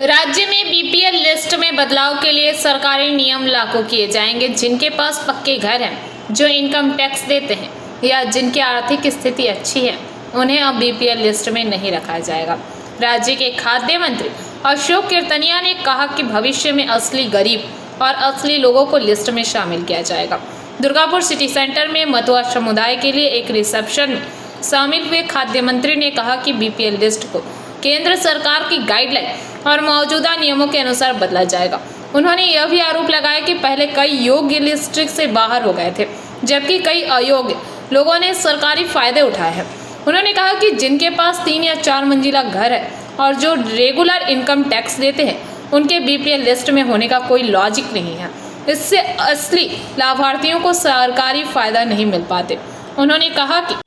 राज्य में BPL list में बदलाव के लिए सरकारी नियम लागू किए जाएंगे। जिनके पास पक्के घर हैं, जो इनकम टैक्स देते हैं या जिनकी आर्थिक स्थिति अच्छी है, उन्हें अब बीपीएल लिस्ट में नहीं रखा जाएगा। राज्य के खाद्य मंत्री अशोक कीर्तनिया ने कहा कि भविष्य में असली गरीब और असली लोगों को लिस्ट में शामिल किया जाएगा। दुर्गापुर सिटी सेंटर में मतुआ समुदाय के लिए एक रिसेप्शन में शामिल हुए खाद्य मंत्री ने कहा कि बीपीएल लिस्ट को केंद्र सरकार की गाइडलाइन और मौजूदा नियमों के अनुसार बदला जाएगा। उन्होंने यह भी आरोप लगाया कि पहले कई योग्य लिस्ट से बाहर हो गए थे, जबकि कई अयोग्य लोगों ने सरकारी फायदे उठाए हैं। उन्होंने कहा कि जिनके पास 3 या 4 मंजिला घर है और जो रेगुलर इनकम टैक्स देते हैं, उनके बीपीएल लिस्ट में होने का कोई लॉजिक नहीं है। इससे असली लाभार्थियों को सरकारी फायदा नहीं मिल पाते। उन्होंने कहा कि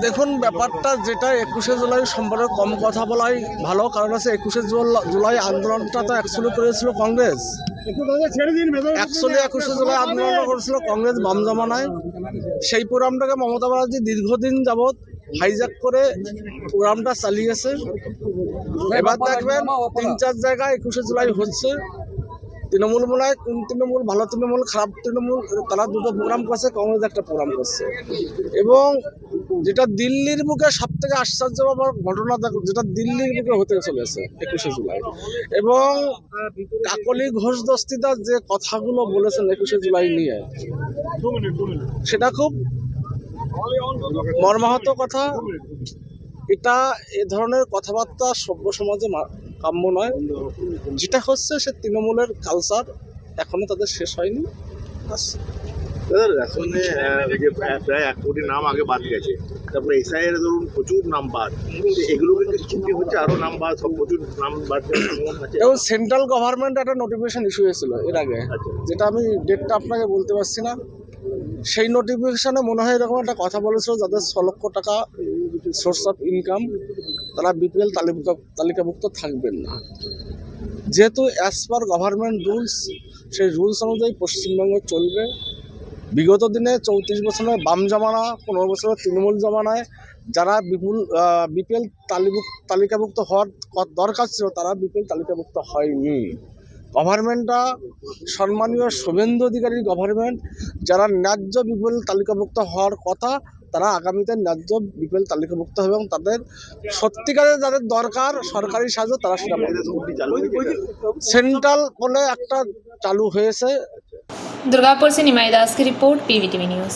দেখুন, ব্যাপারটা যেটা 21শে জুলাই সম্পর্কে কম কথা বলাই ভালো, কারণ আছে 21শে জুলাই আন্দোলনটা তো অ্যাকচুয়ালি করেছিল কংগ্রেস। অ্যাকচুয়ালি 21শে জুলাই আন্দোলন করেছিল কংগ্রেস বাম জমানায়। সেই প্রোগ্রামটাকে মমতা ব্যানার্জি দীর্ঘদিন যাবৎ হাইজ্যাক করে প্রোগ্রামটা চালিয়েছে। এবার দেখবেন 3-4 জায়গায় 21শে জুলাই হচ্ছে। তৃণমূল মনে হয় কোন তৃণমূল, ভালো তৃণমূল, খারাপ তৃণমূল, তারা দুটো প্রোগ্রাম করছে, কংগ্রেস একটা প্রোগ্রাম করছে। এবং যেটা দিল্লির বুকে সব থেকে আশ্চর্যজনক ঘটনা, যেটা দিল্লির বুকে হতে চলেছে 21শে জুলাই, এবং কাকলি ঘোষ দস্তিদার যে কথাগুলো বলেছেন 21শে জুলাই নিয়ে, সেটা খুব মর্মাহত কথা। এটা এ ধরনের কথাবার্তা সভ্য সমাজে কাম্য নয়। যেটা হচ্ছে সে তৃণমূলের কালচার এখনো তাদের শেষ হয়নি। রেশনে যে প্রায় 1 কোটি নাম আগে বাদ গেছে, তারপরে এসআইয়ের ধরুন প্রচুর নাম বাদ, এগুলোকে কিছু কি হচ্ছে, আরো নাম বাদ, সব প্রচুর নাম বাদ আছে। এবং সেন্ট্রাল গভর্নমেন্ট একটা নোটিফিকেশন ইস্যু হয়েছিল এর আগে, যেটা আমি ডেটটা আপনাকে বলতে পারছি না। সেই নোটিফিকেশনে মনে হয় এরকম একটা কথা বলেছিল, যাদের 6 লক্ষ টাকা সোর্স অফ ইনকাম, তারা বিপিএল তালিকাভুক্ত থাকবেন না। যেহেতু অ্যাজ পার গভর্নমেন্ট রুলস, সেই রুলস অনুযায়ী পশ্চিমবঙ্গে চলবে। বিগত দিনে 34 বছরের বাম জমানা, 15 বছরের তৃণমূল জমানায় যারা বিপিএল তালিকাভুক্ত হওয়ার দরকার ছিল, তারা বিপিএল তালিকাভুক্ত হয়নি। গভর্নমেন্টটা সম্মানীয় শুভেন্দু অধিকারীর গভর্নমেন্ট, যারা ন্যায্য বিপিএল তালিকাভুক্ত হওয়ার কথা, তারা আগামীতে ন্যায্য বিপিএল তালিকাভুক্ত হবে এবং তাদের সত্যিকারের যাদের দরকার সরকারি সাহায্য, তারা সেটা সেন্ট্রাল বলে একটা চালু হয়েছে। दुर्गापुर से निमाई दास की रिपोर्ट, पीवीटीवी न्यूज।